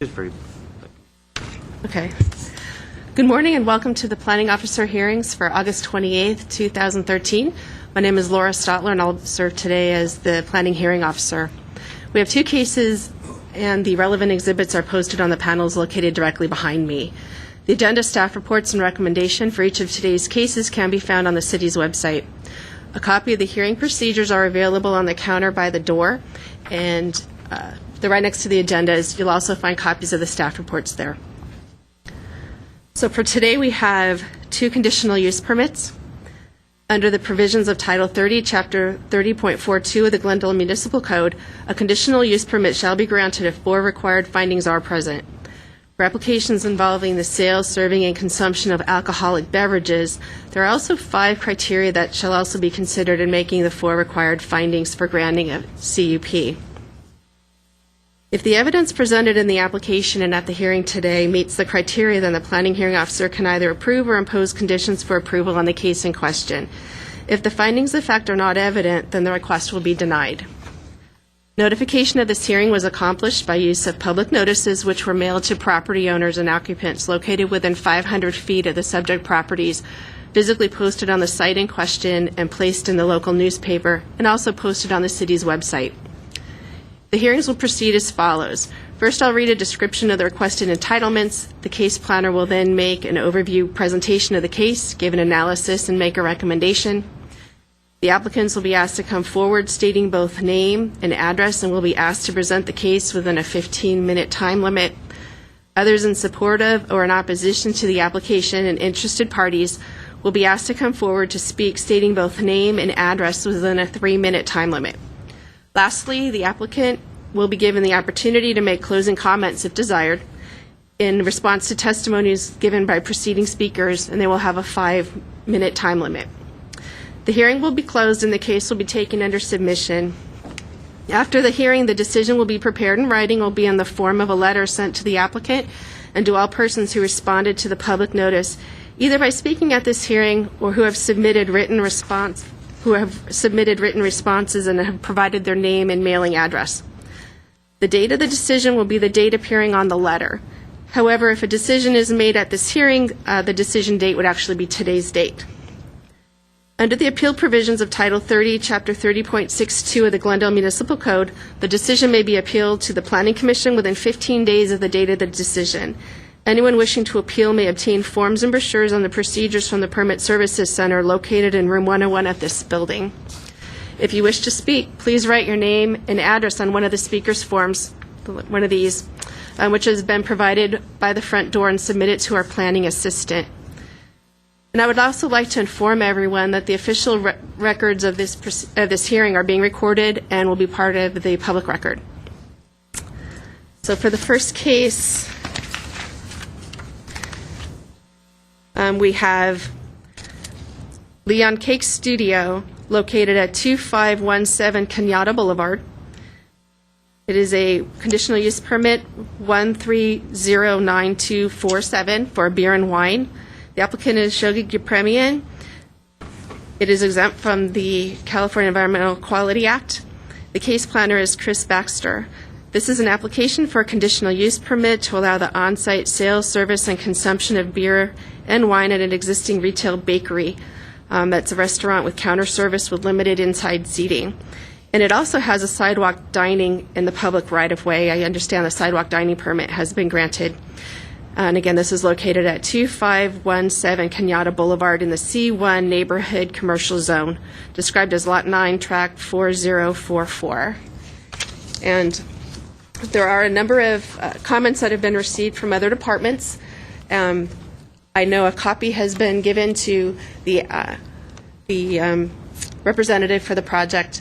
It's very. Okay. Good morning and welcome to the Planning Officer hearings for August 28th, 2013. My name is Laura Stotler and I'll serve today as the Planning Hearing Officer. We have two cases and the relevant exhibits are posted on the panels located directly behind me. The agenda, staff reports, and recommendation for each of today's cases can be found on the city's website. A copy of the hearing procedures are available on the counter by the door, and they're right next to the agendas. You'll also find copies of the staff reports there. So for today, we have two conditional use permits. Under the provisions of Title 30, Chapter 30.42 of the Glendale Municipal Code, a conditional use permit shall be granted if four required findings are present. For applications involving the sale, serving, and consumption of alcoholic beverages, there are also 5 criteria that shall also be considered in making the 4 required findings for granting a CUP. If the evidence presented in the application and at the hearing today meets the criteria, then the planning hearing officer can either approve or impose conditions for approval on the case in question. If the findings of fact are not evident, then the request will be denied. Notification of this hearing was accomplished by use of public notices which were mailed to property owners and occupants located within 500 feet of the subject properties, physically posted on the site in question and placed in the local newspaper, and also posted on the city's website. The hearings will proceed as follows. First, I'll read a description of the requested entitlements. The case planner will then make an overview presentation of the case, give an analysis, and make a recommendation. The applicants will be asked to come forward stating both name and address and will be asked to present the case within a 15-minute time limit. Others in support of or in opposition to the application and interested parties will be asked to come forward to speak stating both name and address within a 3-minute time limit. Lastly, the applicant will be given the opportunity to make closing comments if desired in response to testimonies given by preceding speakers, and they will have a 5-minute time limit. The hearing will be closed and the case will be taken under submission. After the hearing, the decision will be prepared in writing, will be in the form of a letter sent to the applicant and to all persons who responded to the public notice, either by speaking at this hearing or who have submitted written responses and have provided their name and mailing address. The date of the decision will be the date appearing on the letter. However, if a decision is made at this hearing, the decision date would actually be today's date. Under the appeal provisions of Title 30, Chapter 30.62 of the Glendale Municipal Code, the decision may be appealed to the Planning Commission within 15 days of the date of the decision. Anyone wishing to appeal may obtain forms and brochures on the procedures from the Permit Services Center located in room 101 at this building. If you wish to speak, please write your name and address on one of the speaker's forms, one of these, which has been provided by the front door, and submit it to our planning assistant. And I would also like to inform everyone that the official records of this hearing are being recorded and will be part of the public record. So for the first case, we have Leon Cake Studio located at 2517 Kenyatta Boulevard. It is a conditional use permit 1309247 for beer and wine. The applicant is Shogi Gipremian. It is exempt from the California Environmental Quality Act. The case planner is Chris Baxter. This is an application for a conditional use permit to allow the on-site sales, service, and consumption of beer and wine at an existing retail bakery. That's a restaurant with counter service with limited inside seating. And it also has a sidewalk dining in the public right-of-way. I understand the sidewalk dining permit has been granted. And again, this is located at 2517 Kenyatta Boulevard in the C1 Neighborhood Commercial Zone, described as Lot 9, Tract 4044. And there are a number of comments that have been received from other departments. I know a copy has been given to the representative for the project,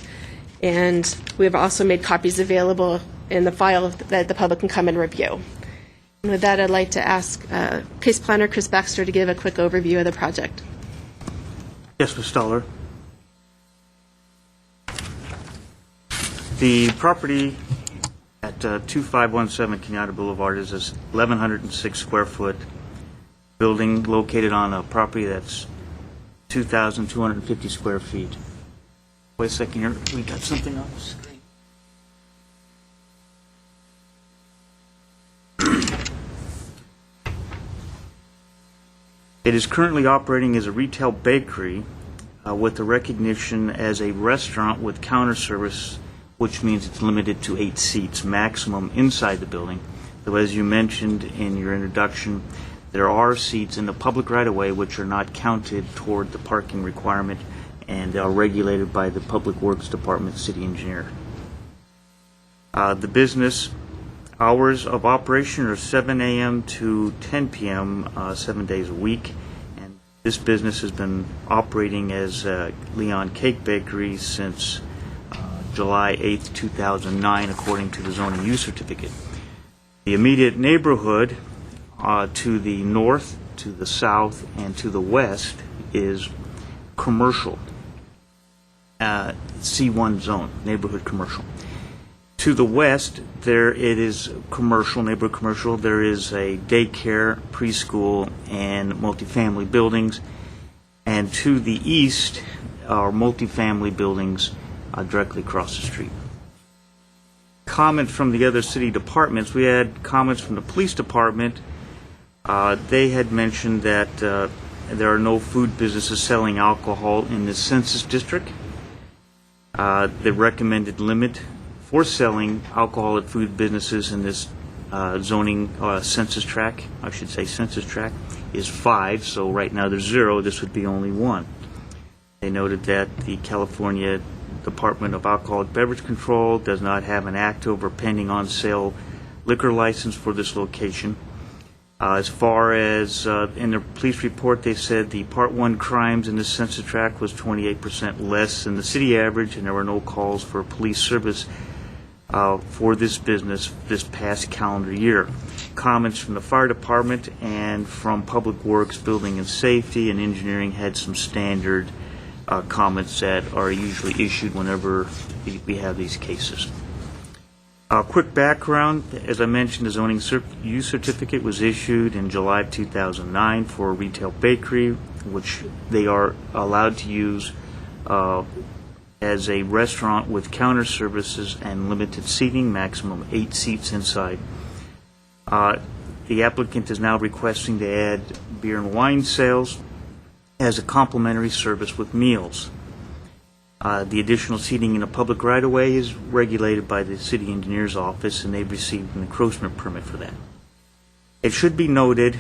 and we have also made copies available in the file that the public can come and review. And with that, I'd like to ask case planner Chris Baxter to give a quick overview of the project. Yes, Ms. Stoller. The property at 2517 Kenyatta Boulevard is a 1,106 square foot building located on a property that's 2,250 square feet. Wait a second here. We got something on the screen. It is currently operating as a retail bakery with the recognition as a restaurant with counter service, which means it's limited to 8 seats maximum inside the building. Though, as you mentioned in your introduction, there are seats in the public right-of-way which are not counted toward the parking requirement and are regulated by the Public Works Department city engineer. The business hours of operation are 7 a.m. to 10 p.m. 7 days a week, and this business has been operating as Leon Cake Bakery since July 8, 2009, according to the zoning use certificate. The immediate neighborhood to the north, to the south, and to the west is commercial, C1 zone, neighborhood commercial. To the west, it is commercial, neighborhood commercial. There is a daycare, preschool, and multifamily buildings. And to the east are multifamily buildings directly across the street. Comment from the other city departments. We had comments from the police department. They had mentioned that there are no food businesses selling alcohol in the census district. The recommended limit for selling alcohol at food businesses in this zoning census tract, is 5. So right now there's 0. This would be only 1. They noted that the California Department of Alcoholic Beverage Control does not have an active or pending on-sale liquor license for this location. As far as in the police report, they said the Part 1 crimes in this census tract was 28% less than the city average, and there were no calls for police service for this business this past calendar year. Comments from the fire department and from Public Works, Building and Safety, and Engineering had some standard comments that are usually issued whenever we have these cases. Quick background, as I mentioned, the zoning use certificate was issued in July of 2009 for a retail bakery, which they are allowed to use as a restaurant with counter services and limited seating, maximum 8 seats inside. The applicant is now requesting to add beer and wine sales as a complimentary service with meals. The additional seating in a public right-of-way is regulated by the city engineer's office, and they've received an encroachment permit for that. It should be noted,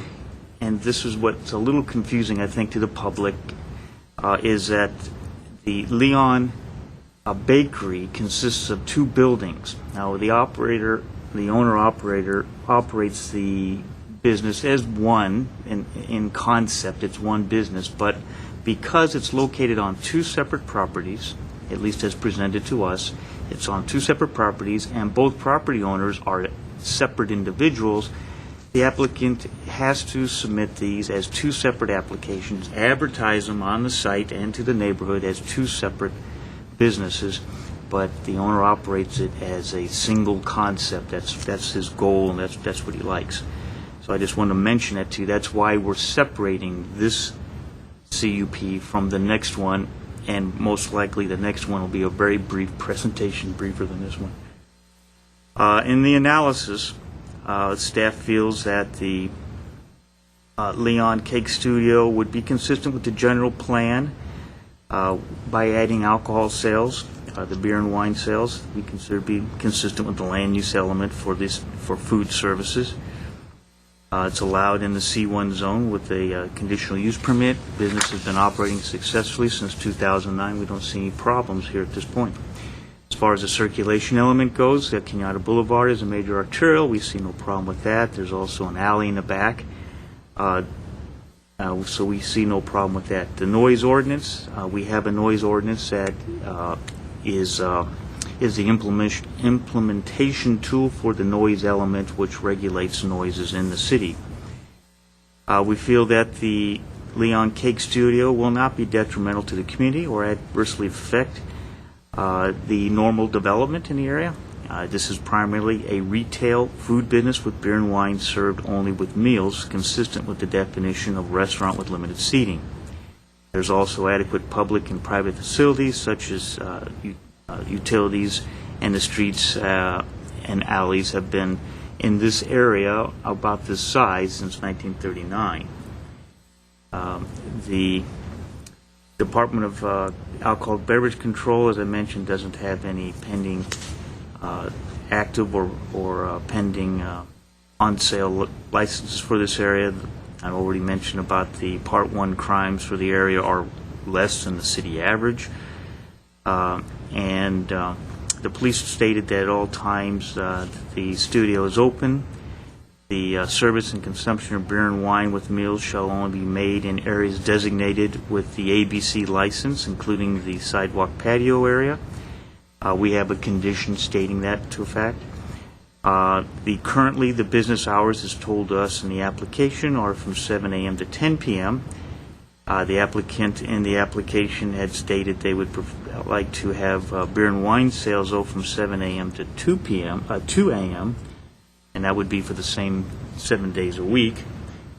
and this is what's a little confusing, I think, to the public, is that the Leon bakery consists of 2 buildings. Now, the owner-operator, operates the business as one. In concept, it's one business, but because it's located on 2 separate properties, at least as presented to us, it's on 2 separate properties, and both property owners are separate individuals, the applicant has to submit these as 2 separate applications, advertise them on the site and to the neighborhood as 2 separate businesses, but the owner operates it as a single concept. That's his goal, and that's what he likes. So I just want to mention that to you. That's why we're separating this CUP from the next one, and most likely the next one will be a very brief presentation, briefer than this one. In the analysis, staff feels that the Leon Cake Studio would be consistent with the general plan by adding alcohol sales. The beer and wine sales we consider to be consistent with the land use element for food services. It's allowed in the C1 zone with a conditional use permit. Business has been operating successfully since 2009. We don't see any problems here at this point. As far as the circulation element goes, Kenyatta Boulevard is a major arterial. We see no problem with that. There's also an alley in the back, so we see no problem with that. The noise ordinance, we have a noise ordinance that is the implementation tool for the noise element, which regulates noises in the city. We feel that the Leon Cake Studio will not be detrimental to the community or adversely affect the normal development in the area. This is primarily a retail food business with beer and wine served only with meals, consistent with the definition of restaurant with limited seating. There's also adequate public and private facilities such as utilities, and the streets and alleys have been in this area about this size since 1939. The Department of Alcohol Beverage Control, as I mentioned, doesn't have any pending active or pending on-sale licenses for this area. I already mentioned about the Part 1 crimes for the area are less than the city average. And the police stated that at all times the studio is open. The service and consumption of beer and wine with meals shall only be made in areas designated with the ABC license, including the sidewalk patio area. We have a condition stating that to a fact. Currently, the business hours, as told to us in the application, are from 7 a.m. to 10 p.m. The applicant in the application had stated they would like to have beer and wine sales, though, from 7 a.m. to 2 a.m., and that would be for the same 7 days a week.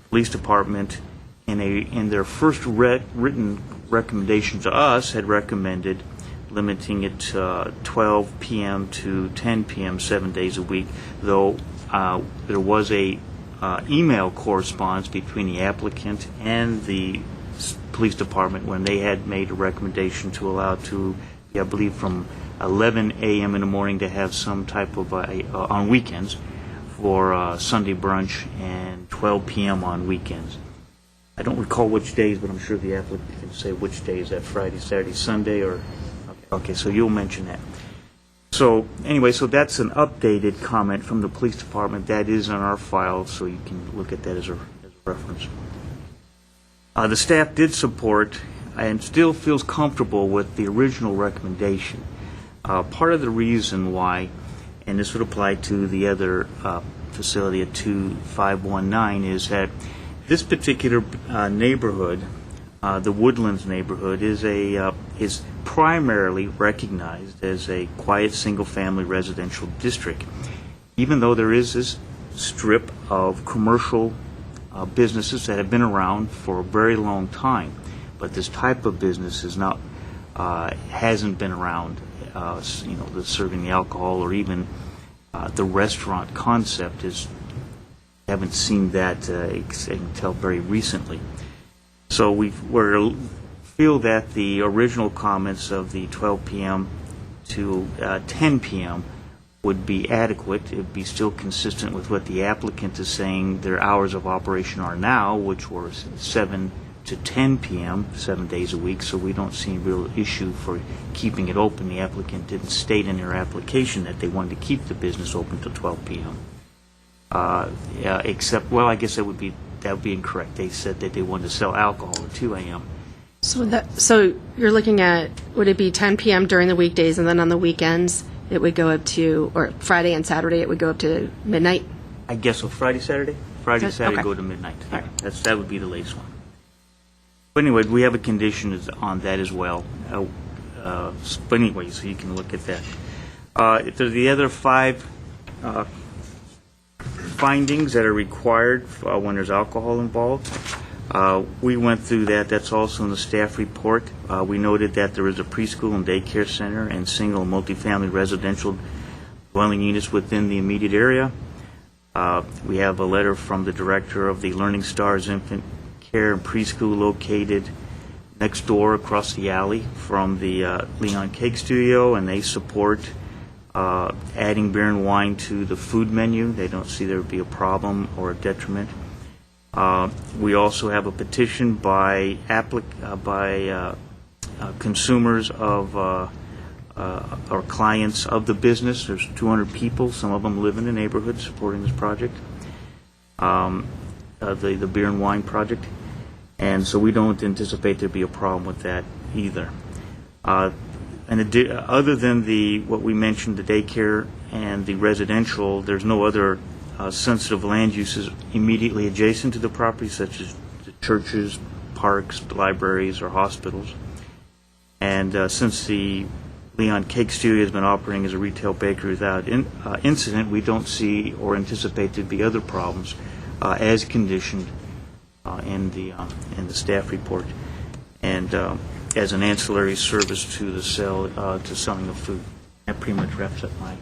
Police Department, in their first written recommendation to us, had recommended limiting it to 12 p.m. to 10 p.m. 7 days a week, though there was a email correspondence between the applicant and the Police Department when they had made a recommendation to allow to, I believe, from 11 a.m. in the morning to have some type of, on weekends, for Sunday brunch, and 12 p.m. on weekends. I don't recall which days, but I'm sure the applicant can say which days, that Friday, Saturday, Sunday, or... Okay, so you'll mention that. So anyway, so that's an updated comment from the police department. That is on our file, so you can look at that as a reference. The staff did support and still feels comfortable with the original recommendation. Part of the reason why, and this would apply to the other facility at 2519, is that this particular neighborhood, the Woodlands neighborhood, is primarily recognized as a quiet single-family residential district, even though there is this strip of commercial businesses that have been around for a very long time. But this type of business is not, hasn't been around, the serving the alcohol, or even the restaurant concept is, haven't seen that until very recently. So we feel that the original comments of the 12 p.m. to 10 p.m. would be adequate. It would be still consistent with what the applicant is saying their hours of operation are now, which were 7 to 10 p.m., 7 days a week, so we don't see a real issue for keeping it open. The applicant didn't state in their application that they wanted to keep the business open till 12 p.m. Except, well, I guess that would be incorrect. They said that they wanted to sell alcohol at 2 a.m. So you're looking at, would it be 10 p.m. during the weekdays, and then on the weekends it would go up to, or Friday and Saturday it would go up to midnight? I guess so. Friday, Saturday? Saturday okay. Go to midnight. All right. That would be the latest one. But anyway, we have a condition on that as well. But anyway, so you can look at that. If there's the other 5 findings that are required when there's alcohol involved, we went through that. That's also in the staff report. We noted that there is a preschool and daycare center and single and multifamily residential dwelling units within the immediate area. We have a letter from the director of the Learning Stars Infant Care and Preschool located next door across the alley from the Leon Cake Studio, and they support adding beer and wine to the food menu. They don't see there would be a problem or a detriment. We also have a petition by consumers of or clients of the business. There's 200 people. Some of them live in the neighborhood supporting this project, the beer and wine project. And so we don't anticipate there'd be a problem with that either. Other than what we mentioned, the daycare and the residential, there's no other sensitive land uses immediately adjacent to the property, such as the churches, parks, libraries, or hospitals. And since the Leon Cake Studio has been operating as a retail bakery without incident, we don't see or anticipate there'd be other problems as conditioned in the staff report, and as an ancillary service to the selling of food. That pretty much wraps up my.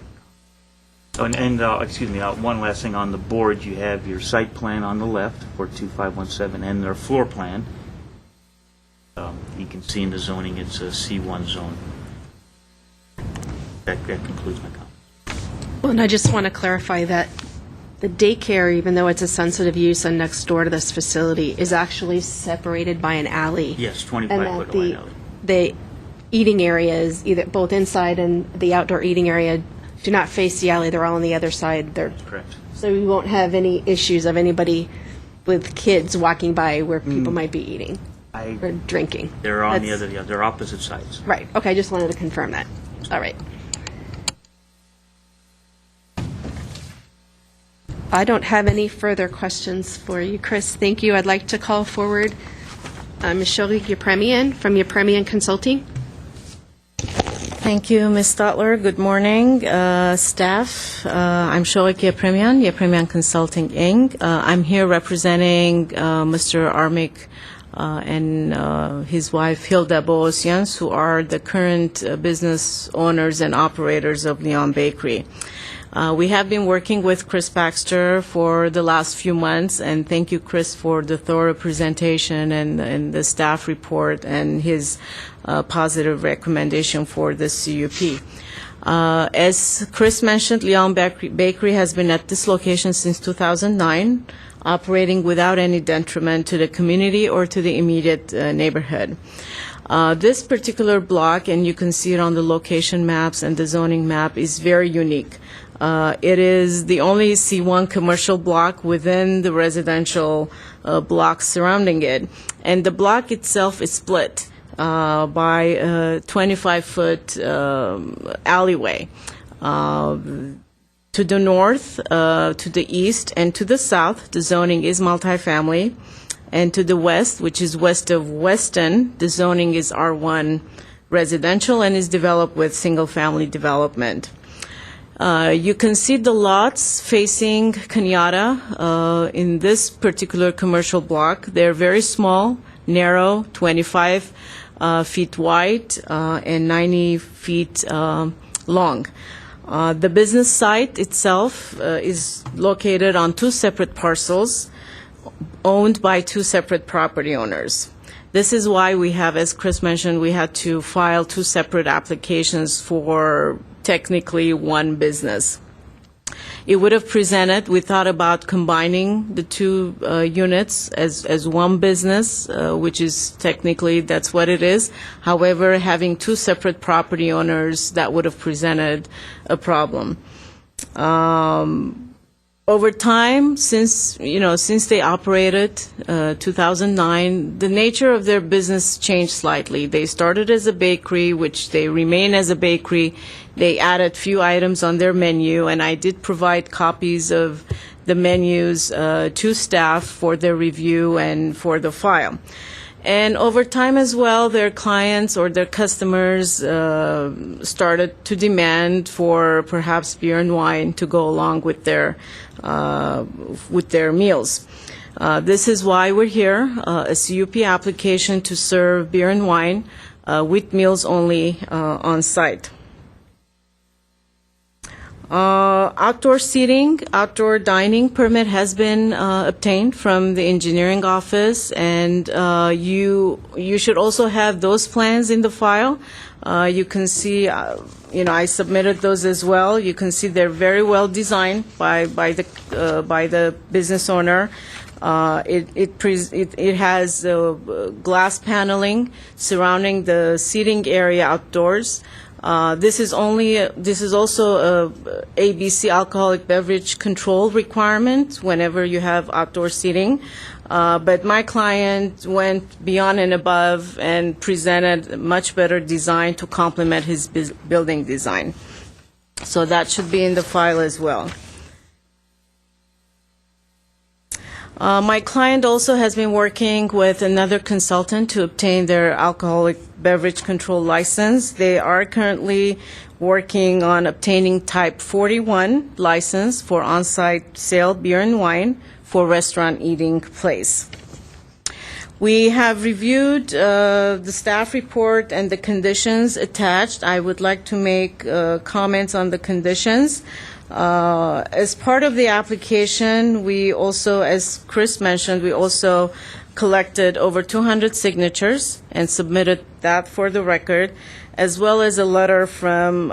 Excuse me, one last thing on the board. You have your site plan on the left for 2517 and their floor plan, can see in the zoning, it's a C1 zone. That concludes my comment. Well, and I just want to clarify that the daycare, even though it's a sensitive use and next door to this facility, is actually separated by an alley. Yes, And 25-foot that wide alley. the eating areas, either both inside and the outdoor eating area, do not face the alley. They're all on the other side. Correct. So we won't have any issues of anybody with kids walking by where people might be eating or drinking. They're on That's- they're opposite sides. Right. Okay, I just wanted to confirm that. All right. I don't have any further questions for you, Chris. Thank you. I'd like to call forward Ms. Shogi Yepremian from Yepremian Consulting. Thank you, Ms. Stotler. Good morning, staff. I'm Shoik Yepremian Consulting, Inc. I'm here representing Mr. Armik and his wife, Hilda Boosians, who are the current business owners and operators of Leon Bakery. We have been working with Chris Baxter for the last few months, and thank you, Chris, for the thorough presentation and the staff report and his positive recommendation for the CUP. As Chris mentioned, Leon Bakery has been at this location since 2009, operating without any detriment to the community or to the immediate neighborhood. This particular block, and you can see it on the location maps and the zoning map, is very unique. It is the only C1 commercial block within the residential block surrounding it. And the block itself is split by a 25-foot alleyway. To the north, to the east, and to the south, the zoning is multifamily. And to the west, which is west of Weston, the zoning is R1 residential and is developed with single-family development. You can see the lots facing Kenyatta in this particular commercial block. They're very small, narrow, 25 feet wide and 90 feet long. The business site itself is located on two separate parcels owned by two separate property owners. This is why we have, as Chris mentioned, we had to file two separate applications for technically one business. It would have presented, we thought about combining the two units as one business, which is technically, that's what it is. However, having two separate property owners, that would have presented a problem. Over time, since they operated 2009, the nature of their business changed slightly. They started as a bakery, which they remain as a bakery. They added few items on their menu, and I did provide copies of the menus to staff for their review and for the file. And over time as well, their clients or their customers started to demand for perhaps beer and wine to go along with their meals. This is why we're here, a CUP application to serve beer and wine with meals only on site. Outdoor seating, outdoor dining permit has been obtained from the engineering office, and you should also have those plans in the file. You can see, I submitted those as well. You can see they're very well designed by the business owner. It has glass paneling surrounding the seating area outdoors. This is also a ABC alcoholic beverage control requirement whenever you have outdoor seating. But my client went beyond and above and presented a much better design to complement his building design. So that should be in the file as well. My client also has been working with another consultant to obtain their alcoholic beverage control license. They are currently working on obtaining type 41 license for on-site sale beer and wine for restaurant eating place. We have reviewed the staff report and the conditions attached. I would like to make comments on the conditions. As part of the application, we also, as Chris mentioned, we also collected over 200 signatures and submitted that for the record, as well as a letter from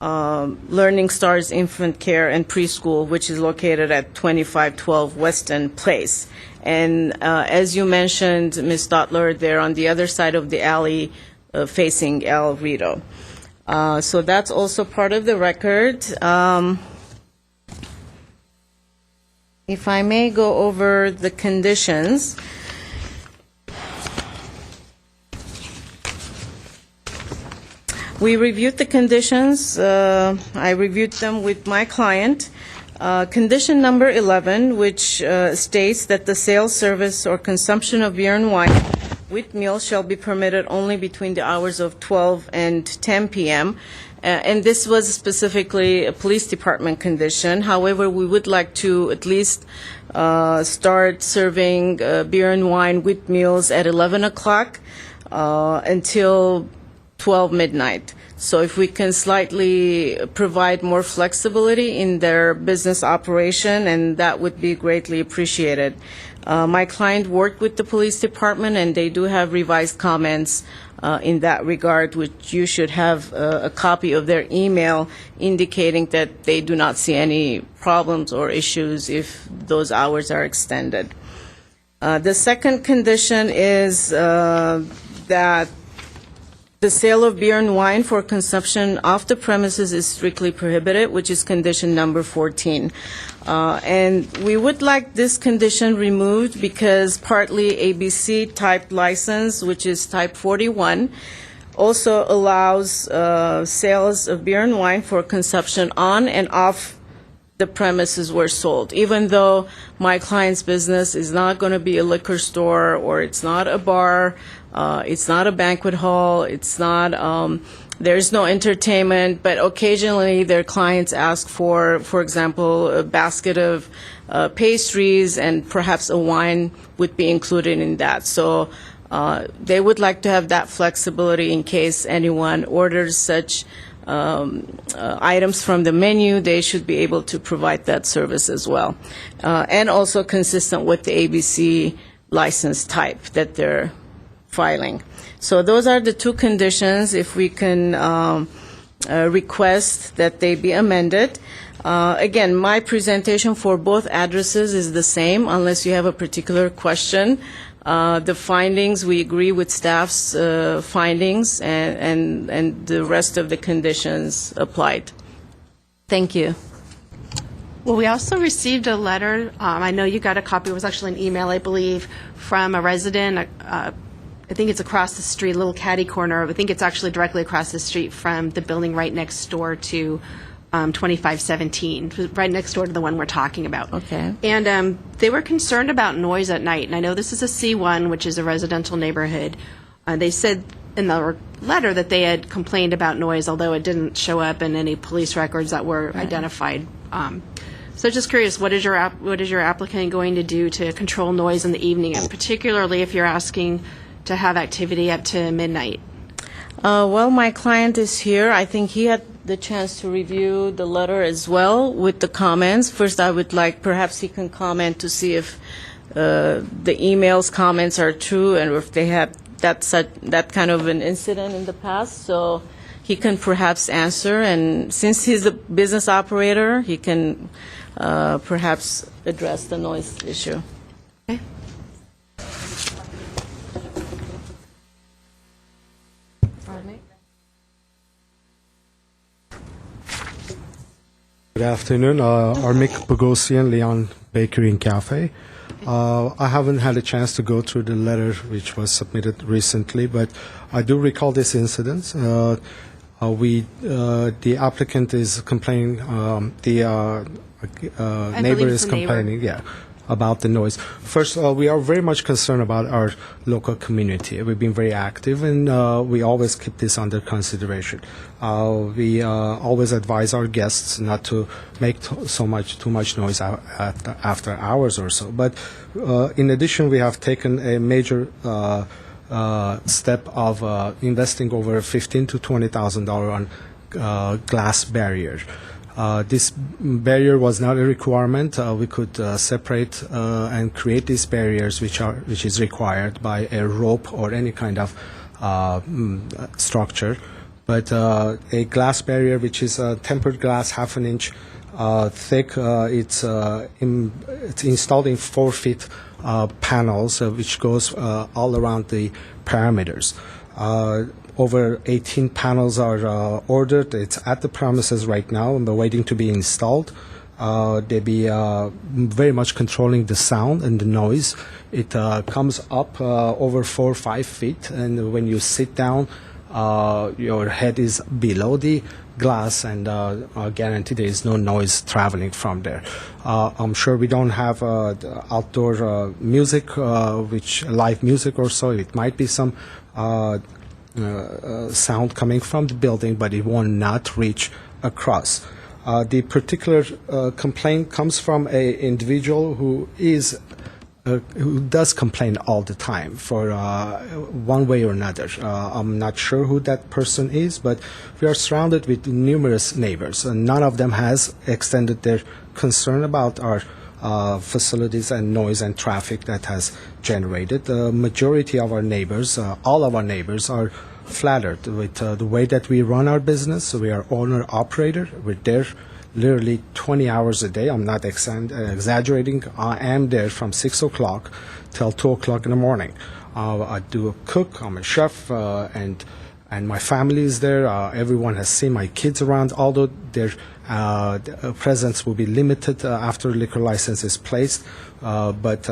Learning Stars Infant Care and Preschool, which is located at 2512 Weston Place. And as you mentioned, Ms. Stotler, they're on the other side of the alley facing El Rito. So that's also part of the record. If I may go over the conditions. We reviewed the conditions. I reviewed them with my client. Condition number 11, which states that the sale, service, or consumption of beer and wine with meals shall be permitted only between the hours of 12 and 10 p.m. And this was specifically a police department condition. However, we would like to at least start serving beer and wine with meals at 11 o'clock until 12 midnight. So if we can slightly provide more flexibility in their business operation, and that would be greatly appreciated. My client worked with the police department, and they do have revised comments in that regard, which you should have a copy of their email indicating that they do not see any problems or issues if those hours are extended. The second condition is that the sale of beer and wine for consumption off the premises is strictly prohibited, which is condition number 14. And we would like this condition removed because partly ABC type license, which is type 41, also allows sales of beer and wine for consumption on and off the premises were sold. Even though my client's business is not going to be a liquor store, or it's not a bar, it's not a banquet hall, it's not, there's no entertainment, but occasionally their clients ask for example, a basket of pastries, and perhaps a wine would be included in that. So they would like to have that flexibility in case anyone orders such items from the menu. They should be able to provide that service as well. And also consistent with the ABC license type that they're filing. So those are the two conditions. If we can request that they be amended. Again, my presentation for both addresses is the same unless you have a particular question. The findings, we agree with staff's findings, and the rest of the conditions applied. Thank you. Well, we also received a letter. I know you got a copy. It was actually an email, I believe, from a resident. I think it's across the street, a little catty corner. I think it's actually directly across the street from the building right next door to 2517, right next door to the one we're talking about. Okay. And they were concerned about noise at night. And I know this is a C1, which is a residential neighborhood. They said in the letter that they had complained about noise, although it didn't show up in any police records that were identified. So just curious, what is your applicant going to do to control noise in the evening, and particularly if you're asking to have activity up to midnight? Well, my client is here. I think he had the chance to review the letter as well with the comments. First, I would like perhaps he can comment to see if the email's comments are true and if they have that kind of an incident in the past. So he can perhaps answer. And since he's a business operator, he can perhaps address the noise issue. Okay. Good afternoon. Armik Bogosian, Leon Bakery and Cafe. I haven't had a chance to go through the letter which was submitted recently, but I do recall this incident. The applicant is complaining, the neighbor is complaining, about the noise. First, we are very much concerned about our local community. We've been very active, and we always keep this under consideration. We always advise our guests not to make too much noise after hours or so. But in addition, we have taken a major step of investing over $15,000 to $20,000 on glass barriers. This barrier was not a requirement. We could separate and create these barriers, which is required by a rope or any kind of structure. But a glass barrier, which is tempered glass, half an inch thick, it's installed in 4 feet panels, which goes all around the perimeters. Over 18 panels are ordered. It's at the premises right now, and they're waiting to be installed. They'll be very much controlling the sound and the noise. It comes up over 4 or 5 feet, and when you sit down, your head is below the glass, and I guarantee there is no noise traveling from there. I'm sure we don't have outdoor music, which live music or so. It might be some sound coming from the building, but it will not reach across. The particular complaint comes from an individual who does complain all the time for one way or another. I'm not sure who that person is, but we are surrounded with numerous neighbors, and none of them has extended their concern about our facilities and noise and traffic that has generated. The majority of our neighbors, all of our neighbors, are flattered with the way that we run our business. So we are owner-operator. We're there literally 20 hours a day. I'm not exaggerating. I am there from 6 o'clock till 2 o'clock in the morning. I do a cook. I'm a chef, and my family is there. Everyone has seen my kids around, although their presence will be limited after liquor license is placed. But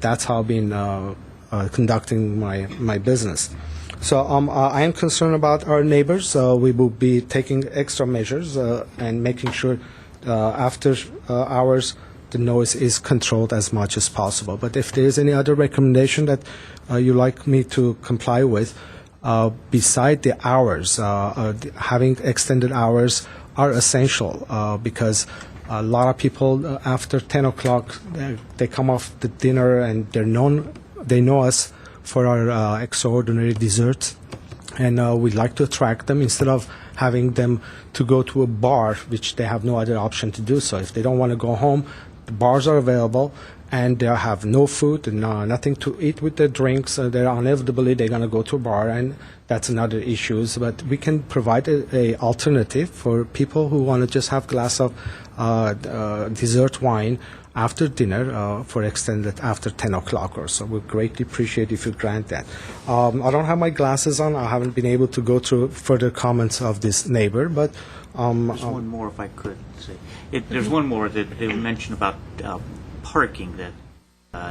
that's how I've been conducting my business. So I am concerned about our neighbors. We will be taking extra measures and making sure after hours the noise is controlled as much as possible. But if there is any other recommendation that you like me to comply with, beside the hours, having extended hours are essential because a lot of people after 10 o'clock, they come off the dinner and they know us for our extraordinary desserts, and we'd like to attract them instead of having them to go to a bar, which they have no other option to do so. If they don't want to go home, the bars are available, and they have no food and nothing to eat with their drinks. They're inevitably they're going to go to a bar, and that's another issue. But we can provide a alternative for people who want to just have a glass of dessert wine after dinner for extended after 10 o'clock or so. We'd greatly appreciate if you grant that. I don't have my glasses on. I haven't been able to go through further comments of this neighbor, but There's one more, if I could say. There's one more that they mentioned about parking, that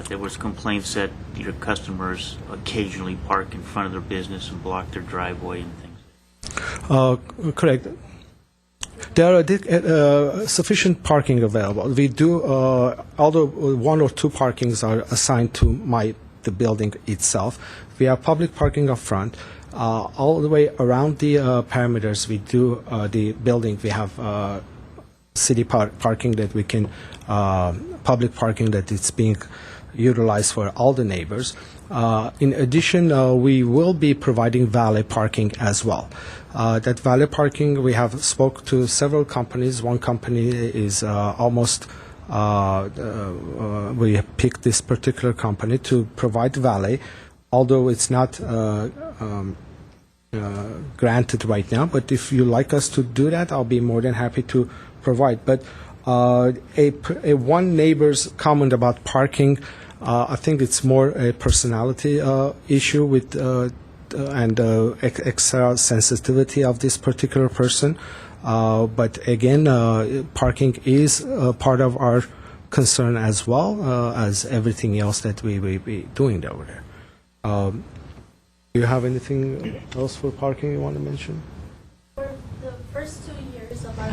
there was complaints that your customers occasionally park in front of their business and block their driveway and things. Correct. There are sufficient parking available. We do, although 1 or 2 parkings are assigned to the building itself, we have public parking up front. All the way around the perimeters, we do the building. We have city parking that we can, public parking that is being utilized for all the neighbors. In addition, we will be providing valet parking as well. That valet parking, we have spoke to several companies. One company is almost, we picked this particular company to provide valet, although it's not granted right now. But if you like us to do that, I'll be more than happy to provide. But a one neighbor's comment about parking, I think it's more a personality issue with and extra sensitivity of this particular person. But again, parking is part of our concern as well as everything else that we will be doing over there. Do you have anything else for parking you want to mention? For the first 2 years of our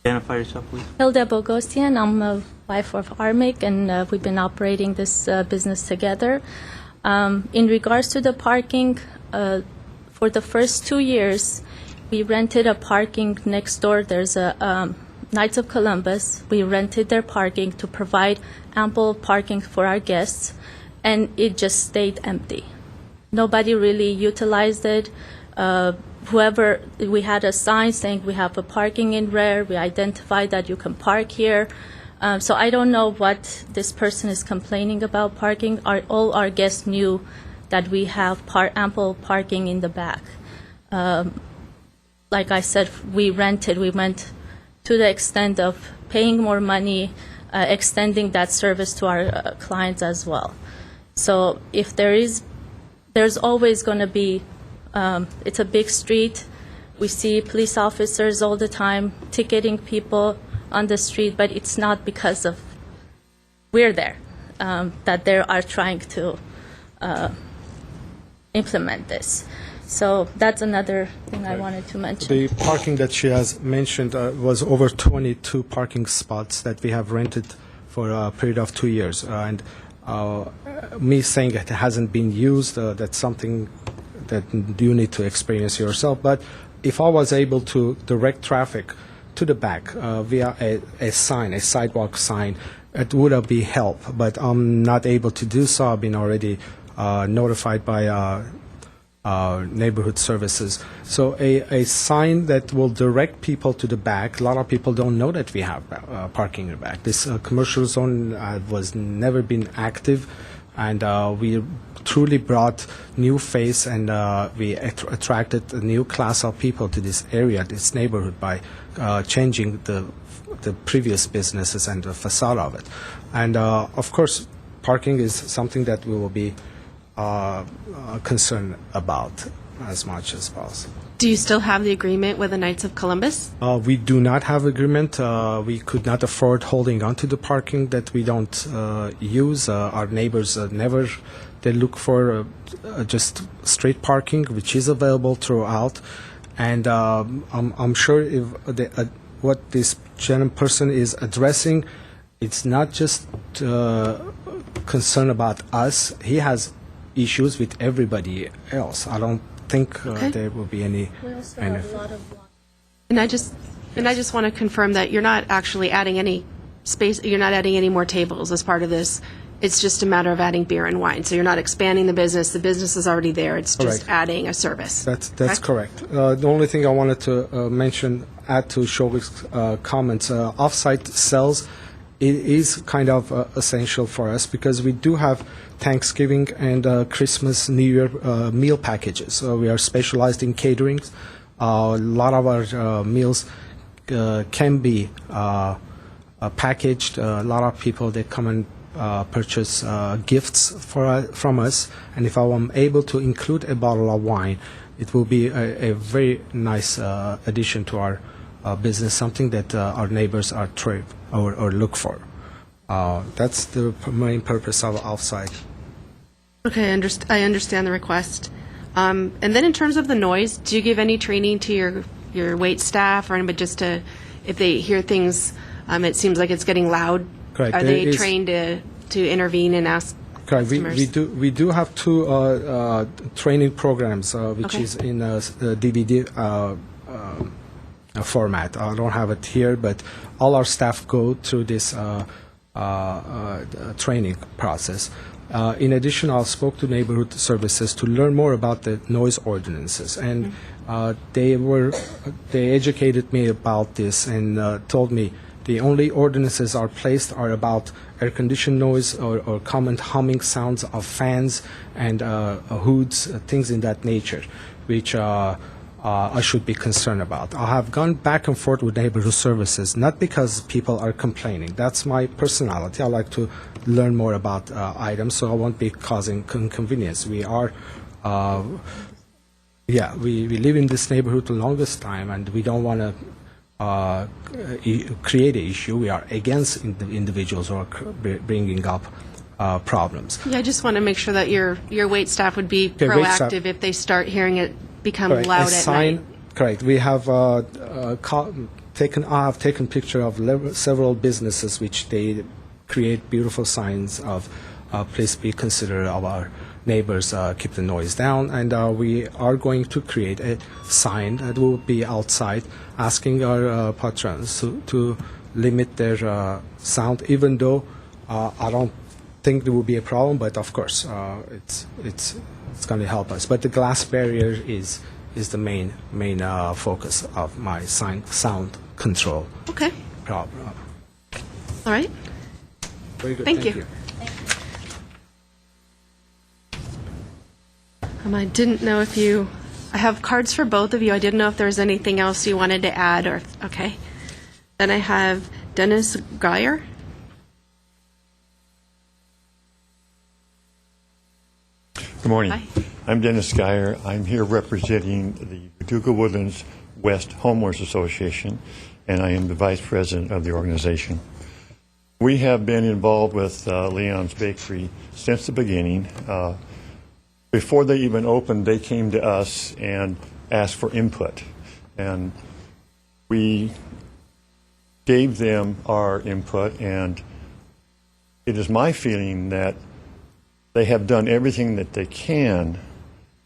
Identify yourself, please. Hilda Bogostian, I'm a wife of Armik, and we've been operating this business together. In regards to the parking, for the first 2 years, we rented a parking next door. There's a Knights of Columbus. We rented their parking to provide ample parking for our guests, and it just stayed empty. Nobody really utilized it. whoever, we had a sign saying we have a parking in rear, we identified that you can park here. So I don't know what this person is complaining about parking. All our guests knew that we have ample parking in the back. Like I said, we went to the extent of paying more money, extending that service to our clients as well. So if there's always going to be, it's a big street. We see police officers all the time ticketing people on the street, but it's not because of we're there that they are trying to implement this. So that's another thing I wanted to mention. The parking that she has mentioned was over 22 parking spots that we have rented for a period of 2 years. And me saying it hasn't been used, that's something that you need to experience yourself. But if I was able to direct traffic to the back via a sign, a sidewalk sign, it would have been help. But I'm not able to do so. I've been already notified by neighborhood services. So a sign that will direct people to the back. A lot of people don't know that we have parking in the back. This commercial zone was never been active, and we truly brought new face, and we attracted a new class of people to this area, this neighborhood, by changing the previous businesses and the facade of it. And of course, parking is something that we will be concerned about as much as possible. Do you still have the agreement with the Knights of Columbus? We do not have agreement. We could not afford holding on to the parking that we don't use. Our neighbors never, they look for just street parking, which is available throughout. And I'm sure if what this person is addressing, it's not just concern about us. He has issues with everybody else. I don't think there will be any. We also have a lot of And I just want to confirm that you're not actually adding any space, you're not adding any more tables as part of this. It's just a matter of adding beer and wine. So you're not expanding the business is already there. It's just Correct. adding a service. That's correct. The only thing I wanted to add to Shovik's comments, off-site sales, it is kind of essential for us because we do have Thanksgiving and Christmas, New Year meal packages. We are specialized in catering. A lot of our meals can be packaged. A lot of people, they come and purchase gifts from us. And if I am able to include a bottle of wine, it will be a very nice addition to our business, something that our neighbors are or look for. That's the main purpose of offsite. Okay, I understand the request. And then in terms of the noise, do you give any training to your wait staff or anybody just to, if they hear things, it seems like it's getting loud? Correct. Are There they is- trained to intervene and ask Correct. customers? We do have two training programs, which Okay. is in a DVD format. I don't have it here, but all our staff go through this training process. In addition, I spoke to neighborhood services to learn more about the noise ordinances, and they educated me about this and told me the only ordinances are about air-conditioned noise or common humming sounds of fans and hoods, things in that nature, which I should be concerned about. I have gone back and forth with neighborhood services, not because people are complaining. That's my personality. I like to learn more about items, so I won't be causing inconvenience. We are, we live in this neighborhood the longest time, and we don't want to create an issue. We are against individuals who are bringing up problems. Yeah, I just want to make sure that your wait staff would be Okay, wait staff- proactive if they start hearing it become Correct. loud A at sign, night. correct. We have I have taken picture of several businesses which they create beautiful signs of please be considerate of our neighbors, keep the noise down, and we are going to create a sign that will be outside asking our patrons to limit their sound, even though I don't think there will be a problem, but of course it's going to help us. But the glass barrier is is the main focus of my sound control Okay, problem. all right. Very good. Thank you. I didn't know if I have cards for both of you. I didn't know if there was anything else you wanted to add or, okay. Then I have Dennis Geyer. Good morning. Hi. I'm Dennis Geyer. I'm here representing the Paducah Woodlands West Homeowners Association, and I am the vice president of the organization. We have been involved with Leon's Bakery since the beginning. Before they even opened, they came to us and asked for input, and we gave them our input, and it is my feeling that they have done everything that they can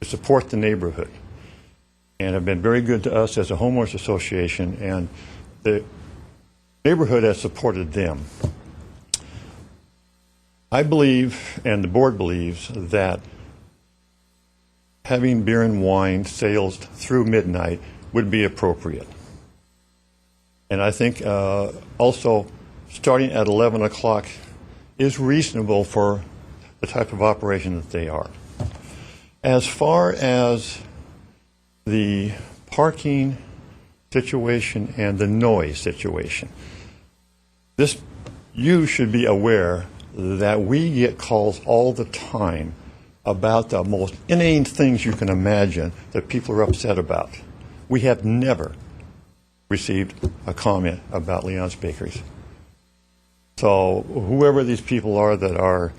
to support the neighborhood and have been very good to us as a homeowners association, and the neighborhood has supported them. I believe, and the board believes, that having beer and wine sales through midnight would be appropriate. And I think also starting at 11 o'clock is reasonable for the type of operation that they are. As far as the parking situation and the noise situation, you should be aware that we get calls all the time about the most inane things you can imagine that people are upset about. We have never received a comment about Leon's Bakeries. So whoever these people are that are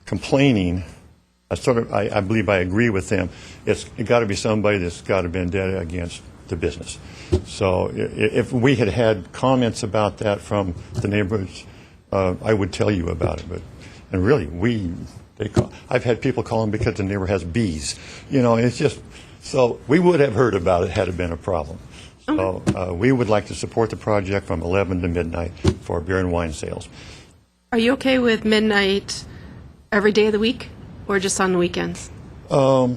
complaining, I believe I agree with them. It's got to be somebody that's got a vendetta against the business. So if we had had comments about that from the neighborhoods, I would tell you about it. And really, I've had people calling because the neighbor has bees. It's just, so we would have heard about it had it been a problem. So we would like to support the project from 11 to midnight for beer and wine sales. Are you okay with midnight every day of the week or just on the weekends? Board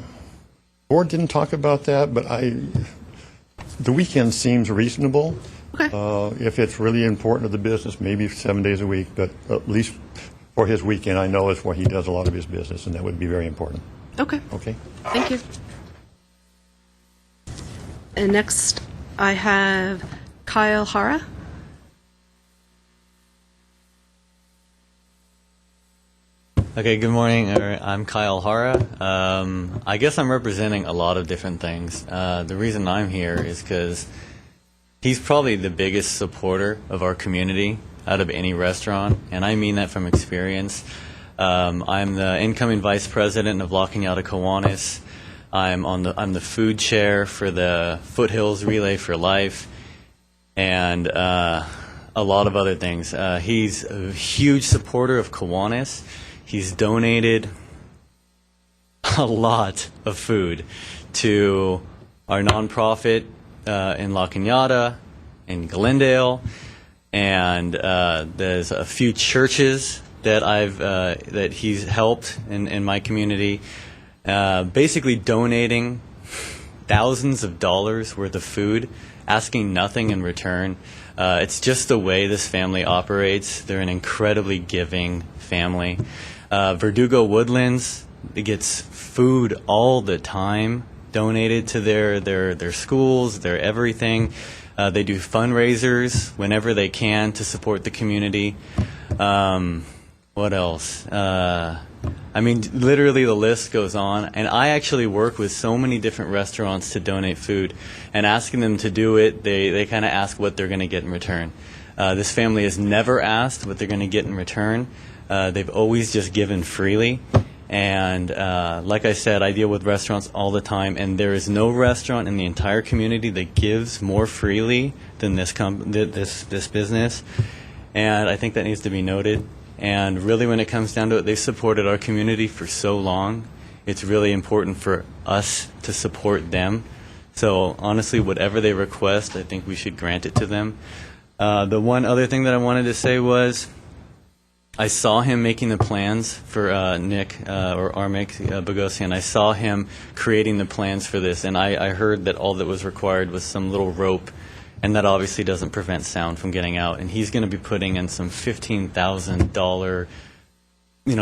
didn't talk about that, but the weekend seems reasonable. Okay. If it's really important to the business, maybe 7 days a week, but at least for his weekend, I know it's where he does a lot of his business, and that would be very important. Okay. Okay? Thank you. And next, I have Kyle Hara. Okay, good morning. I'm Kyle Hara. I guess I'm representing a lot of different things. The reason I'm here is because he's probably the biggest supporter of our community out of any restaurant, and I mean that from experience. I'm the incoming vice president of La Cañada Kiwanis. I'm the food chair for the Foothills Relay for Life, and a lot of other things. He's a huge supporter of Kiwanis. He's donated a lot of food to our nonprofit in La Cañada, in Glendale, and there's a few churches that he's helped in my community, basically donating thousands of dollars worth of food, asking nothing in return. It's just the way this family operates. They're an incredibly giving family. Verdugo Woodlands gets food all the time donated to their schools, their everything. They do fundraisers whenever they can to support the community. What else? Literally the list goes on. And I actually work with so many different restaurants to donate food. And asking them to do it, they kind of ask what they're going to get in return. This family has never asked what they're going to get in return. They've always just given freely. And like I said, I deal with restaurants all the time, and there is no restaurant in the entire community that gives more freely than this business. And I think that needs to be noted. And really, when it comes down to it, they've supported our community for so long. It's really important for us to support them. So honestly, whatever they request, I think we should grant it to them. The one other thing that I wanted to say was, I saw him making the plans for Nick or Armic Bogosian. I saw him creating the plans for this, and I heard that all that was required was some little rope, and that obviously doesn't prevent sound from getting out. And he's going to be putting in some $15,000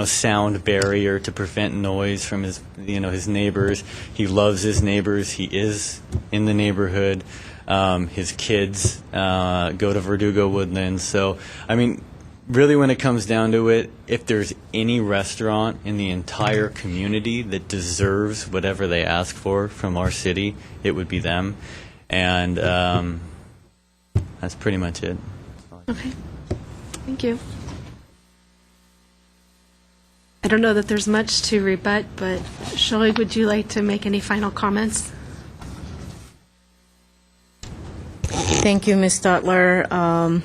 sound barrier to prevent noise from his neighbors. He loves his neighbors. He is in the neighborhood. His kids go to Verdugo Woodlands. So, I mean, really when it comes down to it, if there's any restaurant in the entire community that deserves whatever they ask for from our city, it would be them. And that's pretty much it. Okay. Thank you. I don't know that there's much to rebut, but Shirley, would you like to make any final comments? Thank you, Ms. Stotler.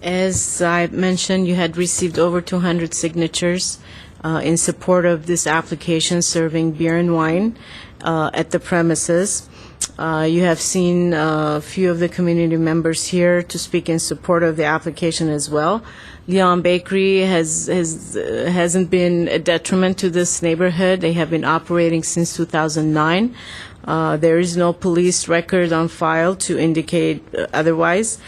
As I mentioned, you had received over 200 signatures in support of this application serving beer and wine at the premises. You have seen a few of the community members here to speak in support of the application as well. Leon Bakery hasn't been a detriment to this neighborhood. They have been operating since 2009. There is no police record on file to indicate otherwise.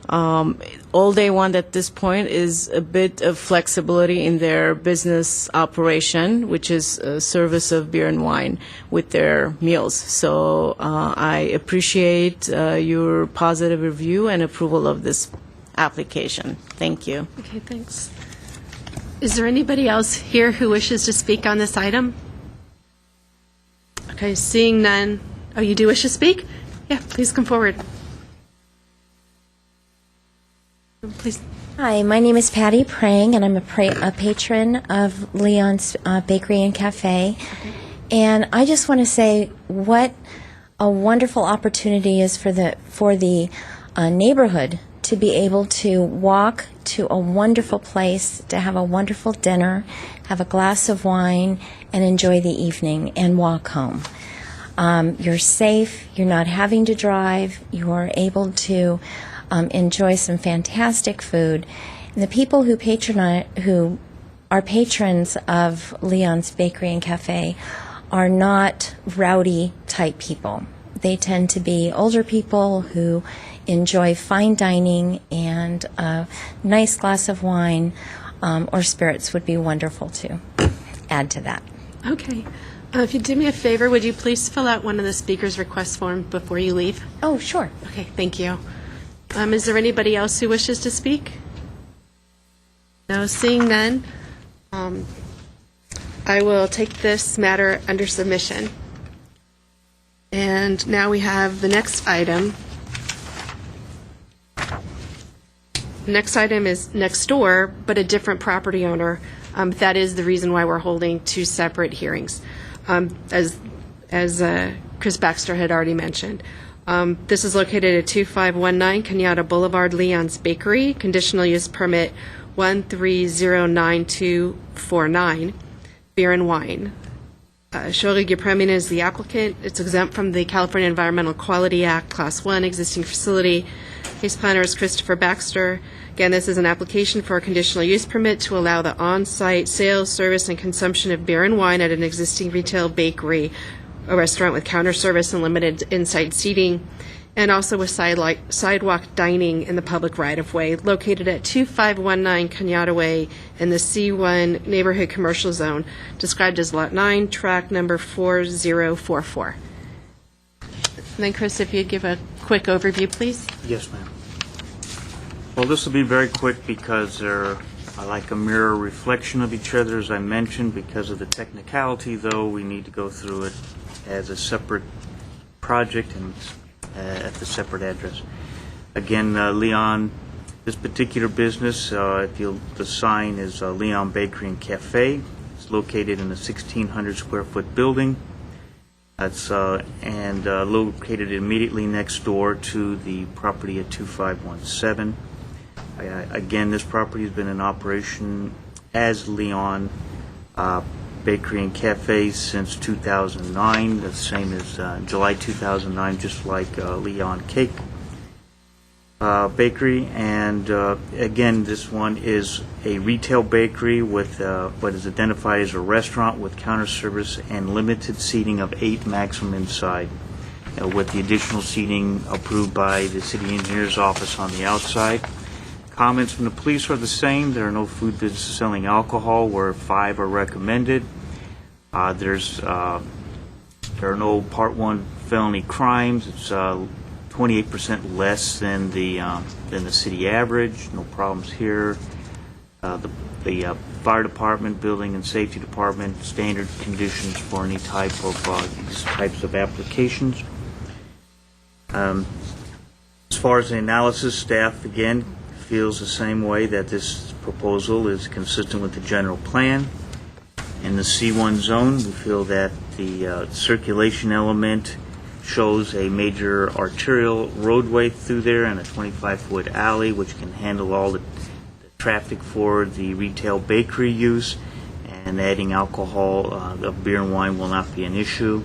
All they want at this point is a bit of flexibility in their business operation, which is service of beer and wine with their meals. So I appreciate your positive review and approval of this application. Thank you. Okay, thanks. Is there anybody else here who wishes to speak on this item? Okay, seeing none. Oh, you do wish to speak? Yeah, please come forward. Please. Hi, my name is Patty Prang, and I'm a patron of Leon's Bakery and Cafe. And I just want to say what a wonderful opportunity is for the neighborhood to be able to walk to a wonderful place, to have a wonderful dinner, have a glass of wine, and enjoy the evening and walk home. You're safe, you're not having to drive, you're able to enjoy some fantastic food. And the people who are patrons of Leon's Bakery and Cafe are not rowdy type people. They tend to be older people who enjoy fine dining, and a nice glass of wine or spirits would be wonderful to add to that. Okay. If you do me a favor, would you please fill out one of the speaker's request forms before you leave? Oh, sure. Okay, thank you. Is there anybody else who wishes to speak? No, seeing none, I will take this matter under submission. And now we have the next item. The next item is next door, but a different property owner. That is the reason why we're holding two separate hearings, as Chris Baxter had already mentioned. This is located at 2519 Kenyatta Boulevard, Leon's Bakery, conditional use permit 1309249, beer and wine. Shirley Gepremian is the applicant. It's exempt from the California Environmental Quality Act, Class 1, existing facility. Case planner is Christopher Baxter. Again, this is an application for a conditional use permit to allow the on-site sales, service, and consumption of beer and wine at an existing retail bakery, a restaurant with counter service and limited inside seating, and also with sidewalk dining in the public right-of-way, located at 2519 Kenyatta Way in the C1 Neighborhood Commercial Zone, described as Lot 9, tract number 4044. And then, Chris, if you'd give a quick overview, please. Yes, ma'am. Well, this will be very quick because they're like a mirror reflection of each other, as I mentioned. Because of the technicality, though, we need to go through it as a separate project and at the separate address. Again, Leon, this particular business, the sign is Leon Bakery and Cafe. It's located in a 1,600 square foot building. That's located immediately next door to the property at 2517. Again, this property has been in operation as Leon Bakery and Cafe since 2009, the same as July 2009, just like Leon Cake. bakery, and again, this one is a retail bakery with what is identified as a restaurant with counter service and limited seating of 8 maximum inside, with the additional seating approved by the city engineer's office on the outside. Comments from the police are the same. There are no food businesses selling alcohol, where 5 are recommended. There are no Part 1 felony crimes. It's 28% less than the city average. No problems here. The fire department, building and safety department, standard conditions for any type of these types of applications. As far as the analysis, staff again feels the same way, that this proposal is consistent with the general plan. In the C1 zone, we feel that the circulation element shows a major arterial roadway through there and a 25-foot alley, which can handle all the traffic for the retail bakery use, and adding alcohol of beer and wine will not be an issue.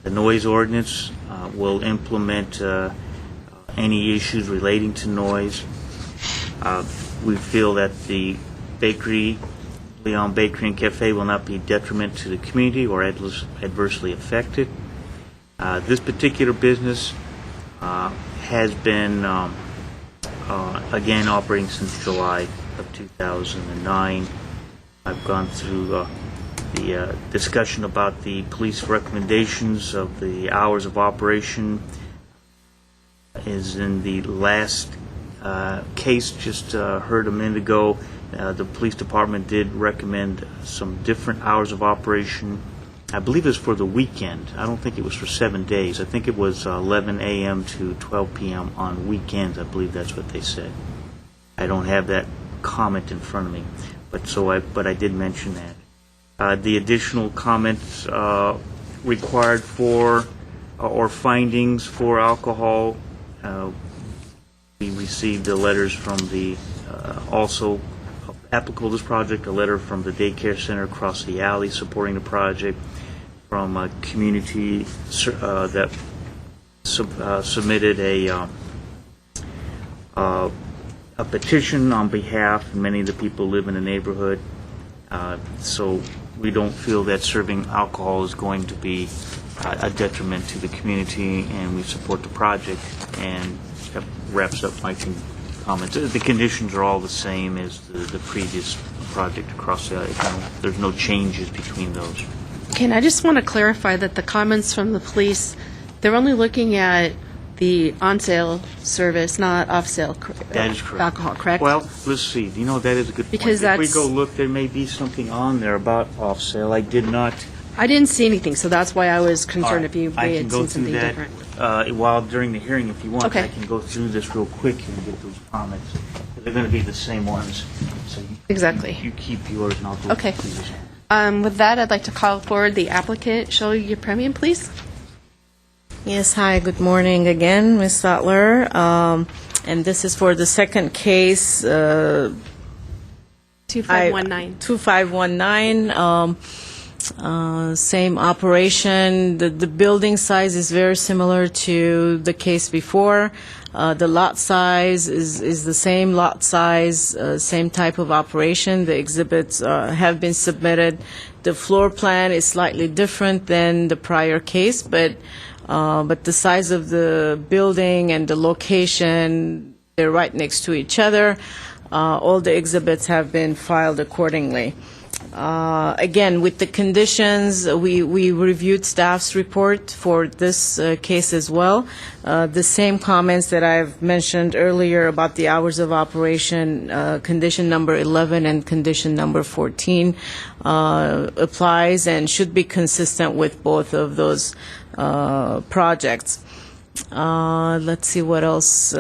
The noise ordinance will implement any issues relating to noise. We feel that the bakery, Leon Bakery and Cafe, will not be detriment to the community or adversely affected. This particular business has been, again, operating since July of 2009. I've gone through the discussion about the police recommendations of the hours of operation. Is in the last case just heard a minute ago. The police department did recommend some different hours of operation. I believe it was for the weekend. I don't think it was for 7 days. I think it was 11 a.m. to 12 p.m. on weekends. I believe that's what they said. I don't have that comment in front of me, but I did mention that. The additional comments required for or findings for alcohol. We received the letters from the also applicable to this project, a letter from the daycare center across the alley supporting the project, from a community that submitted a petition on behalf, and many of the people live in the neighborhood. So we don't feel that serving alcohol is going to be a detriment to the community, and we support the project. And that wraps up my comments. The conditions are all the same as the previous project across the alley. There's no changes between those. Okay, and I just want to clarify that the comments from the police, they're only looking at the on-sale service, not off-sale That is correct. alcohol, correct? Well, let's see. You know, that is a good point. Because if we that's- go look, there may be something on there about off-sale. I did not. I didn't see anything, so that's why I was concerned if you I may can had go seen through something that different. while during the hearing, if you want. Okay. I can go through this real quick and get those comments. They're going to be the same ones. So Exactly. you keep yours, and I'll go Okay. through this. With that, I'd like to call forward the applicant. Show your premium, please. Yes, hi, good morning again, Ms. Stotler. And this is for the second case, 2519. 2519. Same operation. The building size is very similar to the case before. The lot size is the same lot size, same type of operation. The exhibits have been submitted. The floor plan is slightly different than the prior case, but the size of the building and the location, they're right next to each other. All the exhibits have been filed accordingly. Again, with the conditions, we reviewed staff's report for this case as well. The same comments that I've mentioned earlier about the hours of operation, condition number 11 and condition number 14 applies and should be consistent with both of those projects. Let's see what else.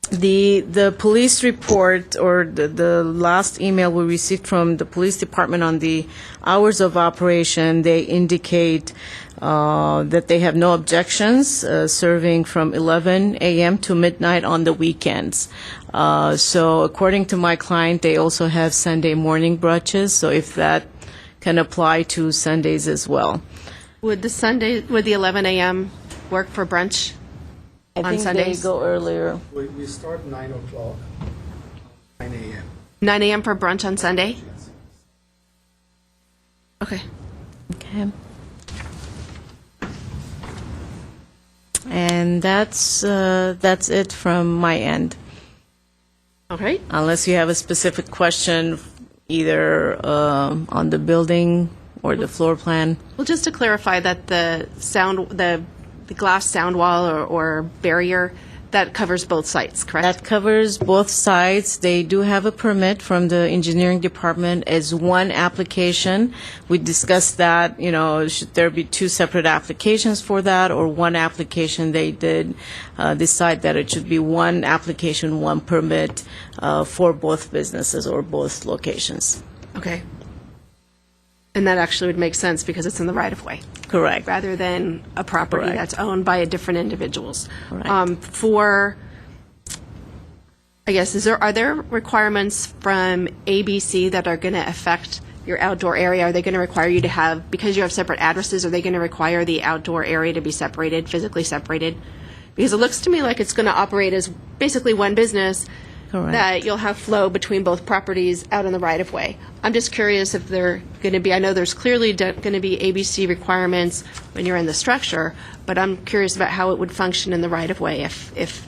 The police report, or the last email we received from the police department on the hours of operation, they indicate that they have no objections serving from 11 a.m. to midnight on the weekends. So according to my client, they also have Sunday morning brunches, so if that can apply to Sundays as well. Would the 11 a.m. work for brunch? I on think Sundays? they go earlier. We start 9 o'clock, 9 a.m. 9 a.m. for brunch on Sunday? Okay. Okay. And that's it from my end. All right. Unless you have a specific question, either on the building or the floor plan. Well, just to clarify that the glass sound wall or barrier, that covers both sites, correct? That covers both sides. They do have a permit from the engineering department as one application. We discussed that, should there be two separate applications for that or one application? They did decide that it should be one application, one permit for both businesses or both locations. Okay. And that actually would make sense because it's in the right-of-way, Correct. rather than a property Correct. that's owned by different individuals. Correct. Are there requirements from ABC that are going to affect your outdoor area? Are they going to require you to have, because you have separate addresses, are they going to require the outdoor area to be separated, physically separated? Because it looks to me like it's going to operate as basically one business, Correct. that you'll have flow between both properties out in the right-of-way. I'm just curious if they're going to be, I know there's clearly going to be ABC requirements when you're in the structure, but I'm curious about how it would function in the right-of-way if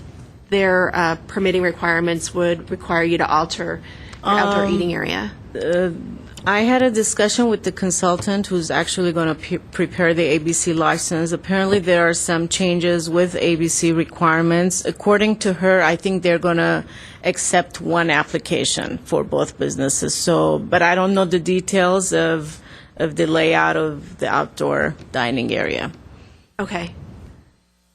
their permitting requirements would require you to alter your outdoor eating area. I had a discussion with the consultant who's actually going to prepare the ABC license. Apparently, there are some changes with ABC requirements. According to her, I think they're going to accept one application for both businesses. But I don't know the details of the layout of the outdoor dining area. Okay.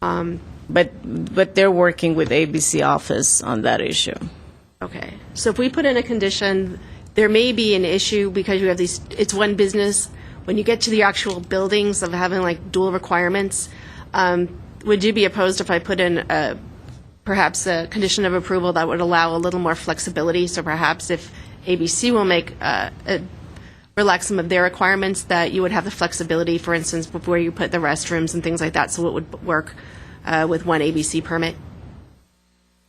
But they're working with ABC office on that issue. Okay. So if we put in a condition, there may be an issue because you have it's one business. When you get to the actual buildings of having like dual requirements, would you be opposed if I put in perhaps a condition of approval that would allow a little more flexibility? So perhaps if ABC will relax some of their requirements, that you would have the flexibility, for instance, where you put the restrooms and things like that, so it would work with one ABC permit?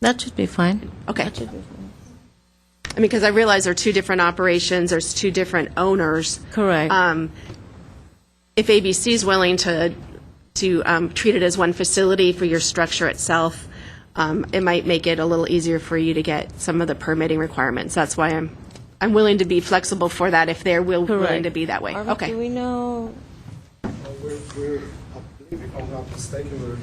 That should be fine. Okay. I mean, because I realize there are two different operations, there's two different owners. Correct. If ABC is willing to treat it as one facility for your structure itself, it might make it a little easier for you to get some of the permitting requirements. That's why I'm willing to be flexible for that if they're willing to be that way. Arvind, Okay. do we know? I believe, if I'm not mistaken,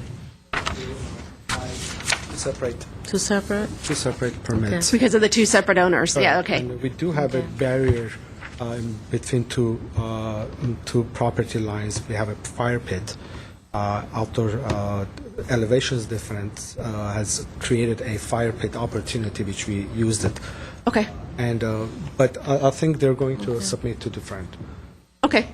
Two separate? two separate permits. Because of the two separate owners. Yeah, okay. And we do have a barrier between two property lines. We have a fire pit. Outdoor elevations difference has created a fire pit opportunity, which we used it. Okay. And but I think they're going to submit two different Okay.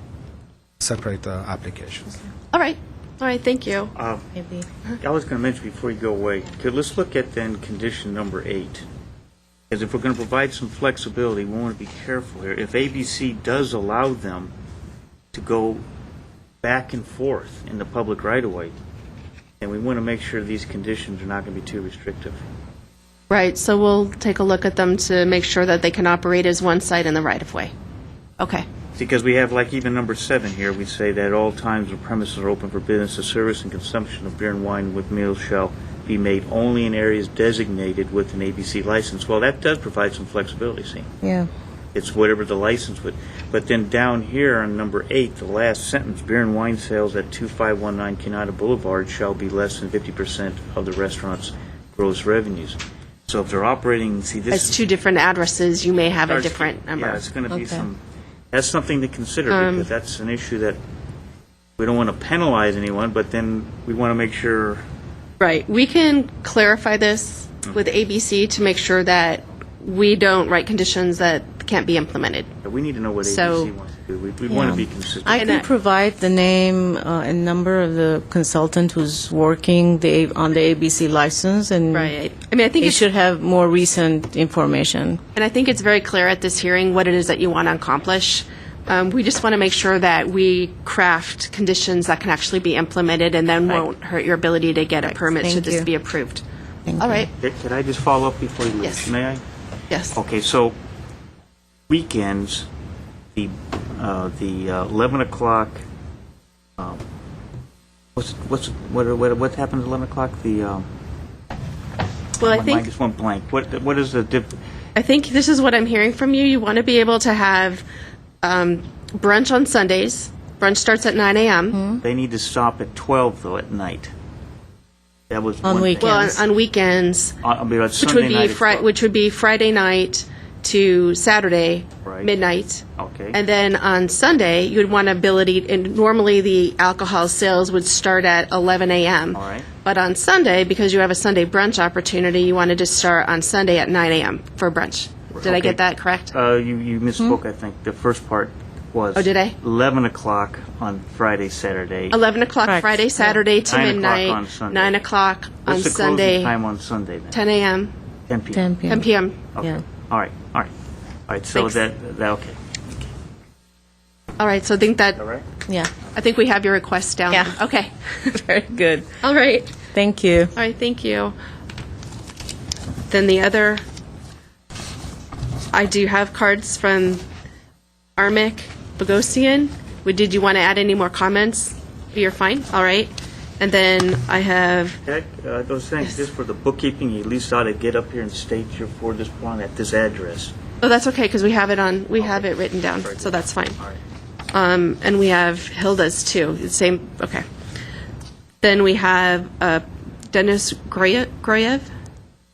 separate applications. All right. All right, thank you. Maybe. I was going to mention before you go away, okay, let's look at then condition number 8. Because if we're going to provide some flexibility, we want to be careful here. If ABC does allow them to go back and forth in the public right-of-way, then we want to make sure these conditions are not going to be too restrictive. Right, so we'll take a look at them to make sure that they can operate as one site in the right-of-way. Okay. Because we have, like, even number 7 here, we say that at all times the premises are open for business, the service and consumption of beer and wine with meals shall be made only in areas designated with an ABC license. Well, that does provide some flexibility, see? Yeah. It's whatever the license would. But then down here on number 8, the last sentence, beer and wine sales at 2519 Kenyatta Boulevard shall be less than 50% of the restaurant's gross revenues. So if they're operating, see, this As two different addresses, you may have a starts- different number. Yeah, it's going to be Okay. that's something to consider, because that's an issue that we don't want to penalize anyone, but then we want to make sure. Right. We can clarify this with ABC to make sure that we don't write conditions that can't be implemented. We need to know what So- ABC wants to do. We want to be consistent. I And can I- provide the name and number of the consultant who's working on the ABC license, and Right. I mean, I think they it's, should have more recent information. and I think it's very clear at this hearing what it is that you want to accomplish We just want to make sure that we craft conditions that can actually be implemented and then won't hurt your ability to get a permit Thank should this you. be approved. Thank All you. right. Could I just follow up before you leave? Yes. May I? Yes. Okay, so weekends, the 11 o'clock, what happens at 11 o'clock? Well, My I mind think just went blank. What is the I think this is what I'm hearing from you. You want to be able to have brunch on Sundays. Brunch starts at 9 a.m. They need to stop at 12 though at night. That was On one thing. weekends. Well, on weekends, I mean, on which Sunday would be night at 12. which would be Friday night to Saturday Right. midnight. Okay. And then on Sunday, you would want ability, and normally the alcohol sales would start at 11 a.m. All right. But on Sunday, because you have a Sunday brunch opportunity, you wanted to start on Sunday at 9 a.m. for brunch. Did I Okay. get that correct? You misspoke, I think. The first part was. Oh, did I? 11 o'clock on Friday, Saturday. 11 o'clock Correct. Friday, Saturday to 9 o'clock midnight. on Sunday. 9 o'clock on What's the Sunday. closing time on Sunday then? 10 a.m. 10 p.m. 10 p.m. 10 p.m. Okay. Yeah. All right. So Thanks. that okay. All right. So I think that All right. Yeah. I think we have your request down. Yeah. Okay. Very good. All right. Thank you. All right, thank you. Then the other, I do have cards from Armic Bogosian. Did you want to add any more comments? You're fine? All right. And then I have, Those things, just for the bookkeeping, you at least ought to get up here and state you're for this bond at this address. oh, that's okay, because we have it written down, Very so good. that's fine. All right. And we have Hilda's too, the same, okay. Then we have Dennis Groyev?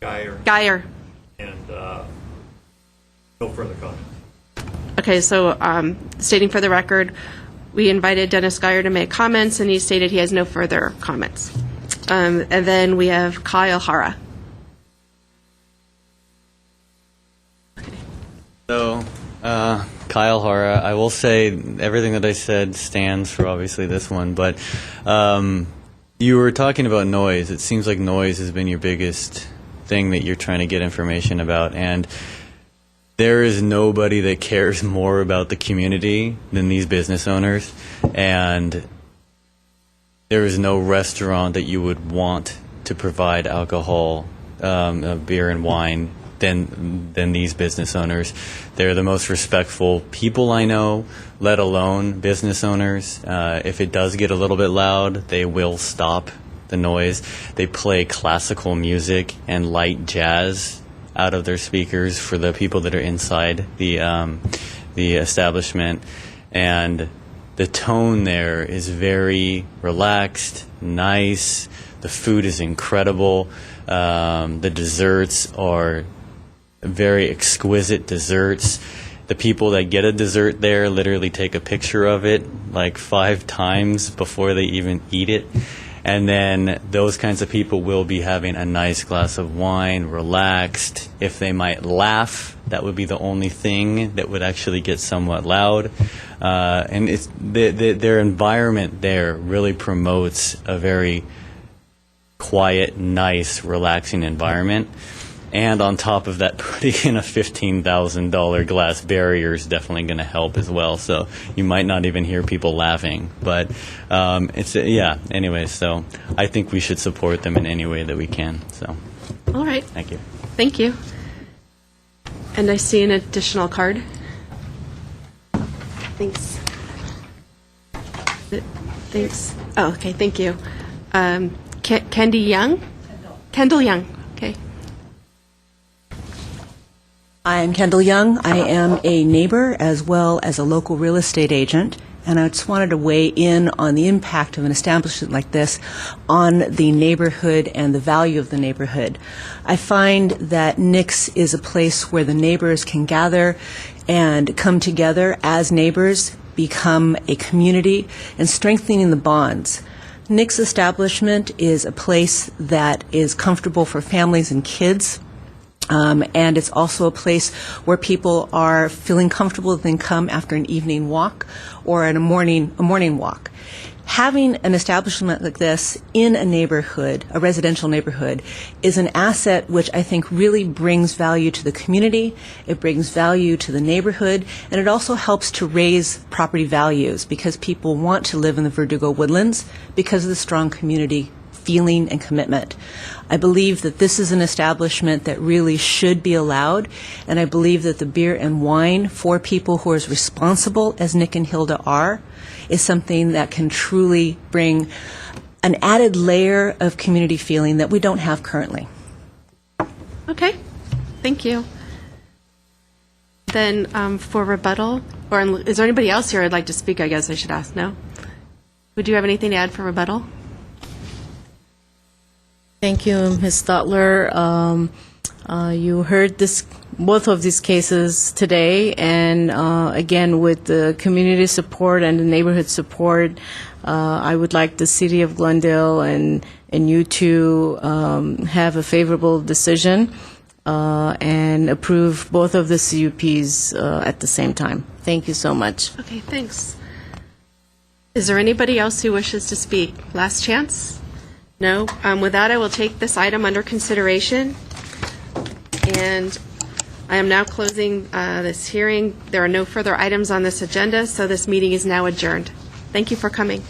Geyer. And no further comment. Okay, so stating for the record, we invited Dennis Geyer to make comments, and he stated he has no further comments. And then we have Kyle Hara. So, Kyle Hara, I will say everything that I said stands for obviously this one, but you were talking about noise. It seems like noise has been your biggest thing that you're trying to get information about, and there is nobody that cares more about the community than these business owners, and there is no restaurant that you would want to provide alcohol, beer and wine than these business owners. They're the most respectful people I know, let alone business owners. If it does get a little bit loud, they will stop the noise. They play classical music and light jazz out of their speakers for the people that are inside the establishment, and the tone there is very relaxed, nice. The food is incredible. The desserts are very exquisite desserts. The people that get a dessert there literally take a picture of it like 5 times before they even eat it. And then those kinds of people will be having a nice glass of wine, relaxed. If they might laugh, that would be the only thing that would actually get somewhat loud. And it's their environment there really promotes a very quiet, nice, relaxing environment. And on top of that, putting in a $15,000 glass barrier is definitely going to help as well. So you might not even hear people laughing. But anyway, so I think we should support them in any way that we can. So All right, thank you. thank you. And I see an additional card. Thanks. Thanks. Oh, okay, thank you. Kendall Young? Kendall Young, okay. I'm Kendall Young. I am a neighbor as well as a local real estate agent, and I just wanted to weigh in on the impact of an establishment like this on the neighborhood and the value of the neighborhood. I find that Nick's is a place where the neighbors can gather and come together as neighbors, become a community, and strengthening the bonds. Nick's establishment is a place that is comfortable for families and kids. And it's also a place where people are feeling comfortable, then come after an evening walk or at a morning walk. having an establishment like this in a neighborhood, a residential neighborhood, is an asset which I think really brings value to the community, it brings value to the neighborhood, and it also helps to raise property values because people want to live in the Verdugo Woodlands because of the strong community feeling and commitment. I believe that this is an establishment that really should be allowed, and I believe that the beer and wine for people who are as responsible as Nick and Hilda are is something that can truly bring an added layer of community feeling that we don't have currently. Okay, thank you. Then for rebuttal, or is there anybody else here I'd like to speak? I guess I should ask. No? Would you have anything to add for rebuttal? Thank you, Ms. Stotler. You heard both of these cases today, and again, with the community support and the neighborhood support, I would like the City of Glendale and you to have a favorable decision and approve both of the CUPs at the same time. Thank you so much. Okay, thanks. Is there anybody else who wishes to speak? Last chance? No? With that, I will take this item under consideration. And I am now closing this hearing. There are no further items on this agenda, so this meeting is now adjourned. Thank you for coming.